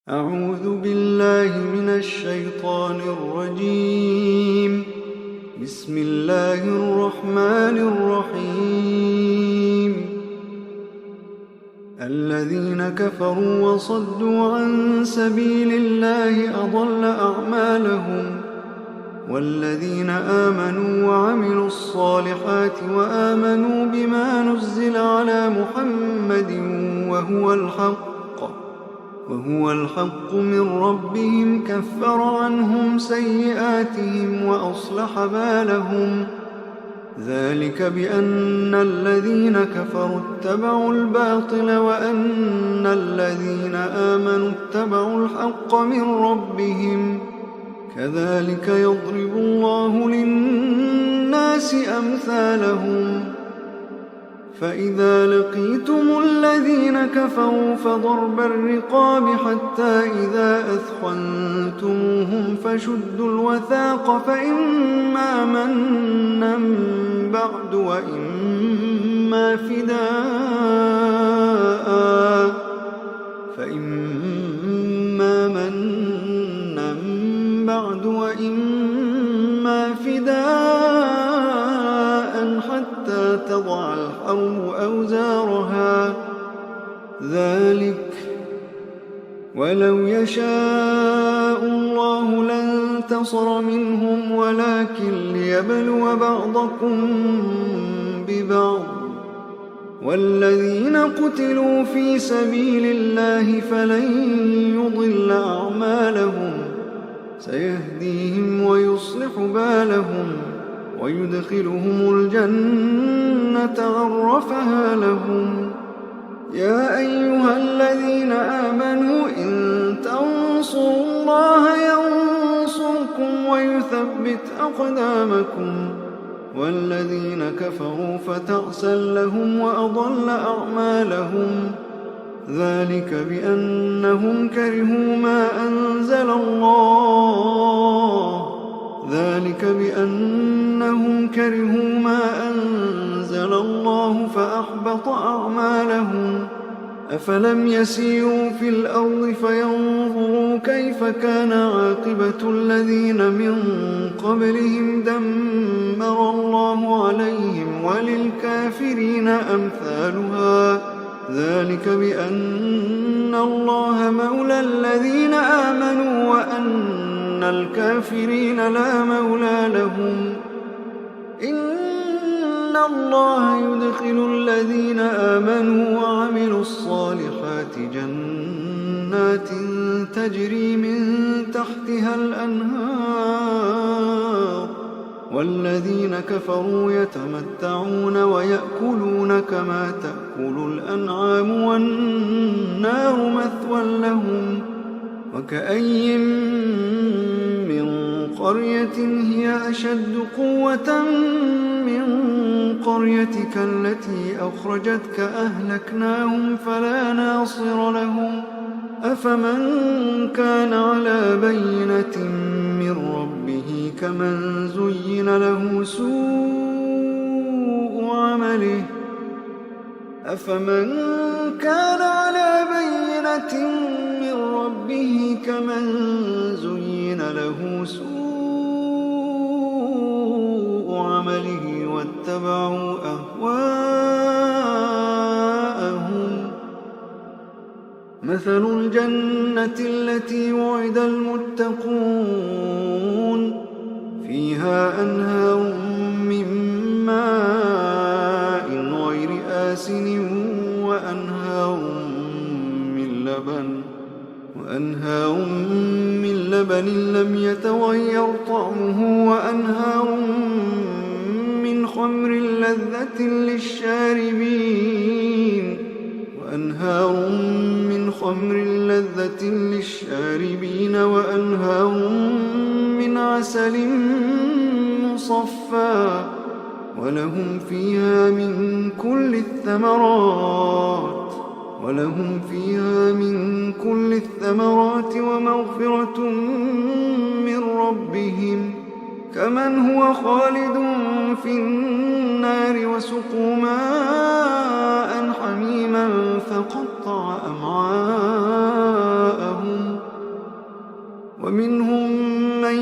أعوذ بالله من الشيطان الرجيم. بسم الله الرحمن الرحيم. الذين كفروا وصدوا عن سبيل الله أضل أعمالهم، والذين آمنوا وعملوا الصالحات وآمنوا بما نزل على محمد وهو الحق من ربهم كفر عنهم سيئاتهم وأصلح بالهم. ذلك بأن الذين كفروا اتبعوا الباطل وأن الذين آمنوا اتبعوا الحق من ربهم. كذلك يضرب الله للناس أمثالهم. فإذا لقيتم الذين كفروا فضرب الرقاب حتى إذا أثخنتموهم فشدوا الوثاق فإما منا بعد وإما فداء حتى تضع الحرب أوزارها. ذلك ولو يشاء الله لانتصر منهم ولكن ليبلو بعضكم ببعض. والذين قتلوا في سبيل الله فلن يضل أعمالهم، سيهديهم ويصلح بالهم ويدخلهم الجنة عرفها لهم. يا أيها الذين آمنوا إن تنصروا الله ينصركم ويثبت أقدامكم. والذين كفروا فتعسا لهم وأضل أعمالهم. ذلك بأنهم كرهوا ما أنزل الله فأحبط أعمالهم. أفلم يسيروا في الأرض فينظروا كيف كان عاقبة الذين من قبلهم دمر الله عليهم وللكافرين أمثالها. ذلك بأن الله مولى الذين آمنوا وأن الكافرين لا مولى لهم. إن الله يدخل الذين آمنوا وعملوا الصالحات جنات تجري من تحتها الأنهار، والذين كفروا يتمتعون ويأكلون كما تأكل الأنعام والنار مثوى لهم. وكأي من قرية هي أشد قوة من قريتك التي أخرجتك أهلكناهم فلا ناصر لهم. أفمن كان على بينة من ربه كمن زين له سوء عمله واتبعوا أهواءهم. مثل الجنة التي وعد المتقون فيها أنهار من ماء غير آسن وأنهار من لبن لم يتغير طعمه وأنهار من خمر لذة للشاربين وأنهار من عسل مصفى ولهم فيها من كل الثمرات ومغفرة من ربهم كمن هو خالد في النار وسقوا ماء حميما فقطع أمعاءهم ومنهم من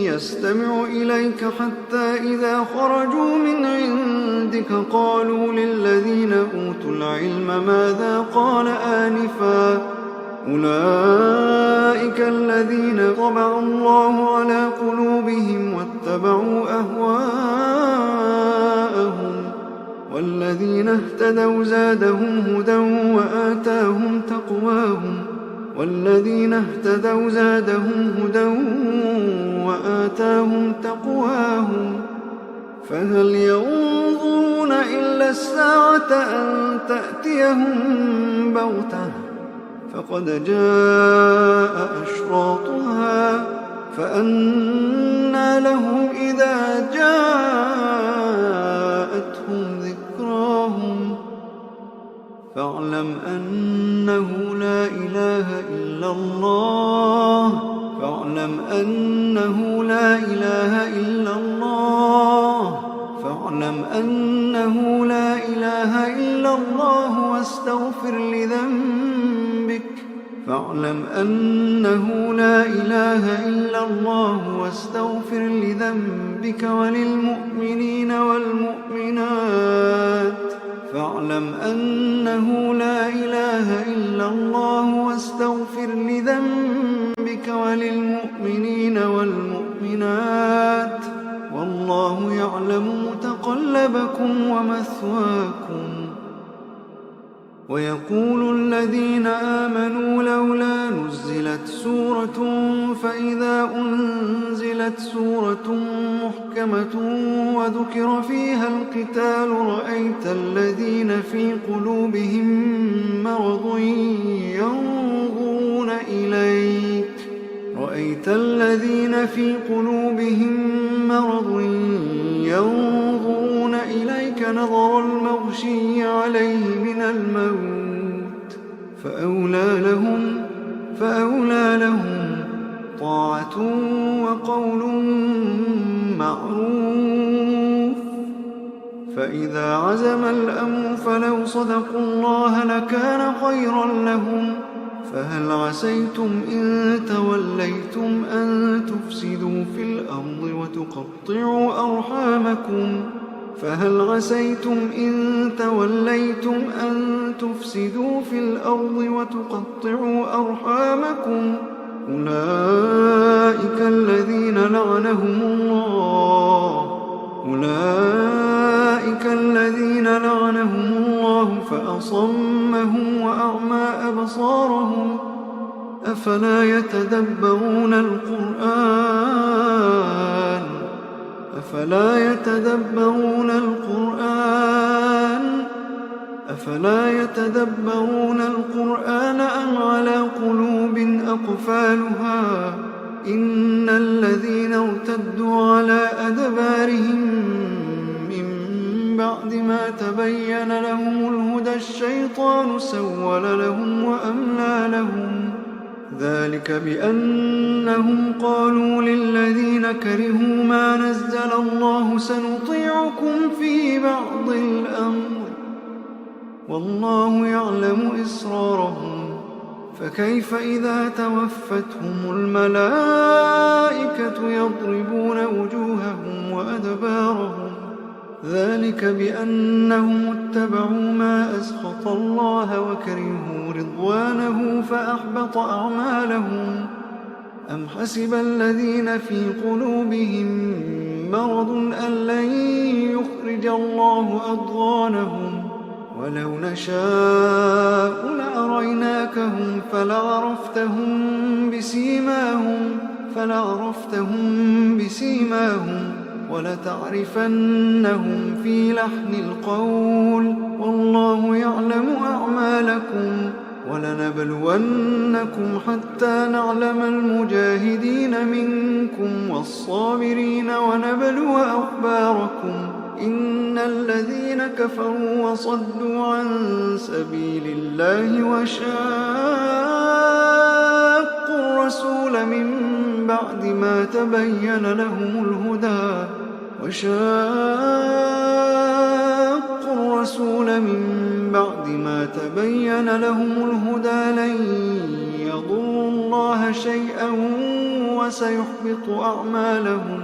يستمع إليك حتى إذا خرجوا من عندك قالوا للذين أوتوا العلم ماذا قال آنفا أولئك الذين طبع الله على قلوبهم واتبعوا أهواءهم والذين اهتدوا زادهم هدى وآتاهم تقواهم فهل ينظرون إلا الساعة أن تأتيهم بغتة فقد جاء أشراطها فأنى لهم إذا جاءتهم ذكراهم فاعلم أنه لا إله إلا الله واستغفر لذنبك وللمؤمنين والمؤمنات فاعلم أنه لا إله إلا الله واستغفر لذنبك وللمؤمنين والمؤمنات والله يعلم متقلبكم ومثواكم ويقول الذين آمنوا لولا نزلت سورة فإذا أنزلت سورة محكمة وذكر فيها القتال رأيت الذين في قلوبهم مرض ينظرون إليك نظر المغشي عليه من الموت فأولى لهم طاعة وقول معروف فإذا عزم الأمر فلو صدقوا الله لكان خيرا لهم فهل عسيتم إن توليتم أن تفسدوا في الأرض وتقطعوا أرحامكم أولئك الذين لعنهم الله فأصمهم وأعمى أبصارهم أفلا يتدبرون القرآن أم على قلوب أقفالها إن الذين ارتدوا على أدبارهم من بعد ما تبين لهم الهدى الشيطان سول لهم وأملى لهم ذلك بأنهم قالوا للذين كرهوا ما نزل الله سنطيعكم في بعض الأمر والله يعلم إسرارهم فكيف إذا توفتهم الملائكة يضربون وجوههم وأدبارهم ذلك بأنهم اتبعوا ما أسخط الله وكرهوا رضوانه فأحبط أعمالهم أم حسب الذين في قلوبهم مرض أن لن يخرج الله أضغانهم ولو نشاء لأريناكهم فلعرفتهم بسيماهم ولتعرفنهم في لحن القول والله يعلم أعمالكم ولنبلونكم حتى نعلم المجاهدين منكم والصابرين ونبلو أخباركم إن الذين كفروا وصدوا عن سبيل الله وشاقوا الرسول من بعد ما تبين لهم الهدى لن يضروا الله شيئا وسيحبط أعمالهم.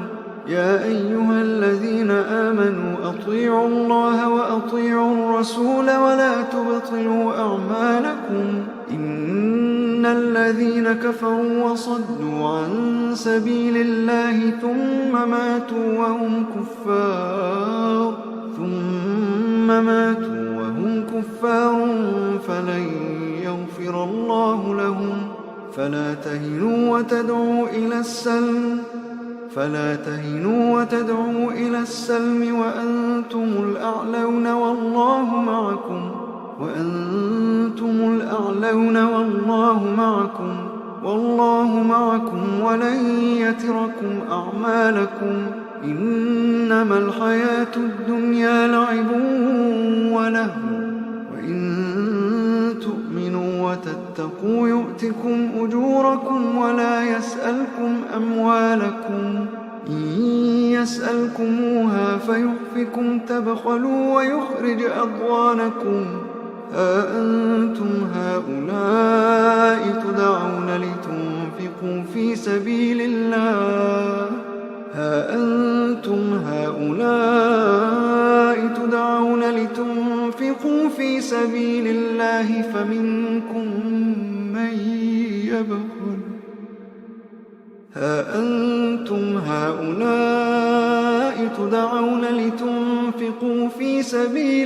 يا أيها الذين آمنوا أطيعوا الله وأطيعوا الرسول ولا تبطلوا أعمالكم. إن الذين كفروا وصدوا عن سبيل الله ثم ماتوا وهم كفار فلن يغفر الله لهم. فلا تهنوا وتدعوا إلى السلم وأنتم الأعلون والله معكم ولن يتركم أعمالكم. إنما الحياة الدنيا لعب ولهو وإن تؤمنوا وتتقوا يؤتكم أجوركم ولا يسألكم أموالكم. إن يسألكموها فيحفكم تبخلوا ويخرج أضغانكم. ها أنتم هؤلاء تدعون لتنفقوا في سبيل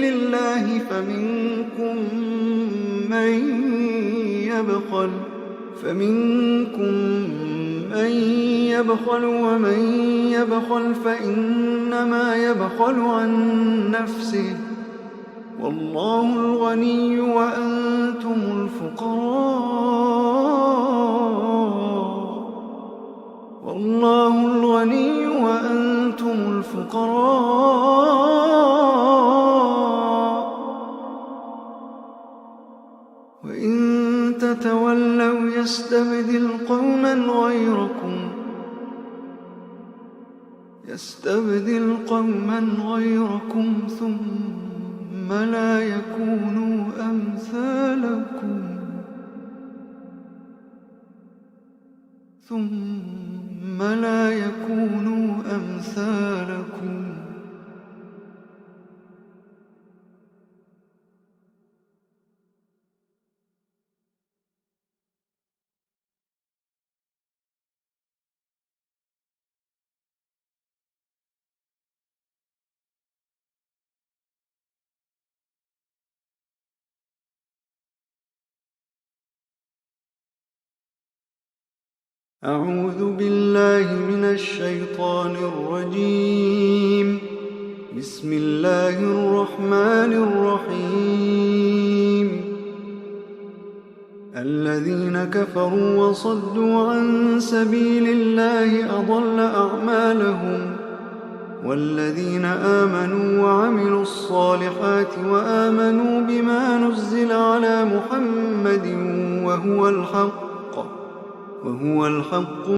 الله فمنكم من يبخل ومن يبخل فإنما يبخل عن نفسه والله الغني وأنتم الفقراء وإن تتولوا يستبدل قوما غيركم ثم لا يكونوا أمثالكم. أعوذ بالله من الشيطان الرجيم. بسم الله الرحمن الرحيم. الذين كفروا وصدوا عن سبيل الله أضل أعمالهم. والذين آمنوا وعملوا الصالحات وآمنوا بما نزل على محمد وهو الحق